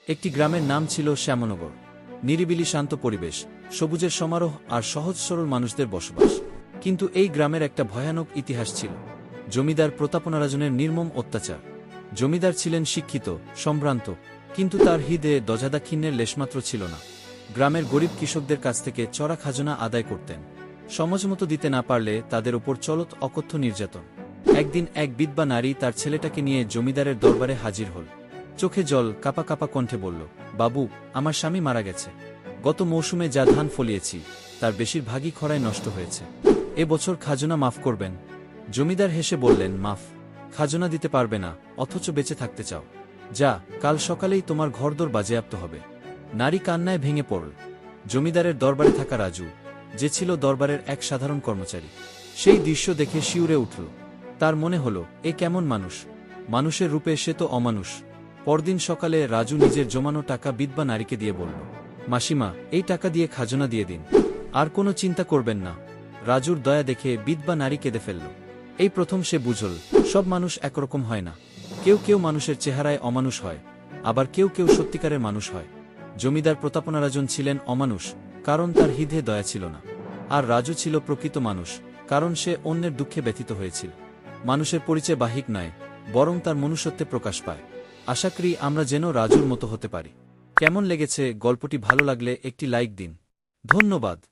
একটি গ্রামের নাম ছিল শ্যামনগর। নিরিবিলি শান্ত পরিবেশ, সবুজের সমারোহ আর সহজ সরল মানুষদের বসবাস। কিন্তু এই গ্রামের একটা ভয়ানক ইতিহাস ছিল। জমিদার প্রতাপনারাজনের নির্মম অত্যাচার। জমিদার ছিলেন শিক্ষিত, সম্ভ্রান্ত, কিন্তু তার হৃদয়ে দজাদাক্ষিণ্যের লেশমাত্র ছিল না। গ্রামের গরিব কৃষকদের কাছ থেকে চড়া খাজনা আদায় করতেন। সমাজমতো দিতে না পারলে তাদের ওপর চলত অকথ্য নির্যাতন। একদিন এক বিধবা নারী তার ছেলেটাকে নিয়ে জমিদারের দরবারে হাজির হল। চোখে জল, কাপা কাপা কণ্ঠে বলল, বাবু, আমার স্বামী মারা গেছে। গত মৌসুমে যা ধান ফলিয়েছি তার বেশিরভাগই খরায় নষ্ট হয়েছে। এ বছর খাজনা মাফ করবেন? জমিদার হেসে বললেন, মাফ? খাজনা দিতে পারবে না, অথচ বেঁচে থাকতে চাও? যা, কাল সকালেই তোমার ঘরদোর বাজেয়াপ্ত হবে। নারী কান্নায় ভেঙে পড়ল। জমিদারের দরবারে থাকা রাজু, যে ছিল দরবারের এক সাধারণ কর্মচারী, সেই দৃশ্য দেখে শিউরে উঠল। তার মনে হল, এ কেমন মানুষ? মানুষের রূপে সে তো অমানুষ। পরদিন সকালে রাজু নিজের জমানো টাকা বিধবা নারীকে দিয়ে বলল, মাসিমা, এই টাকা দিয়ে খাজনা দিয়ে দিন, আর কোনো চিন্তা করবেন না। রাজুর দয়া দেখে বিধবা নারী কেঁদে ফেলল। এই প্রথম সে বুঝল, সব মানুষ একরকম হয় না। কেউ কেউ মানুষের চেহারায় অমানুষ হয়, আবার কেউ কেউ সত্যিকারের মানুষ হয়। জমিদার প্রতাপনারাজন ছিলেন অমানুষ, কারণ তার হৃদয়ে দয়া ছিল না। আর রাজু ছিল প্রকৃত মানুষ, কারণ সে অন্যের দুঃখে ব্যথিত হয়েছিল। মানুষের পরিচয় বাহ্যিক নয়, বরং তার মনুষ্যত্বে প্রকাশ পায়। আশা করি আমরা যেন রাজুর মতো হতে পারি। কেমন লেগেছে গল্পটি? ভালো লাগলে একটি লাইক দিন। ধন্যবাদ।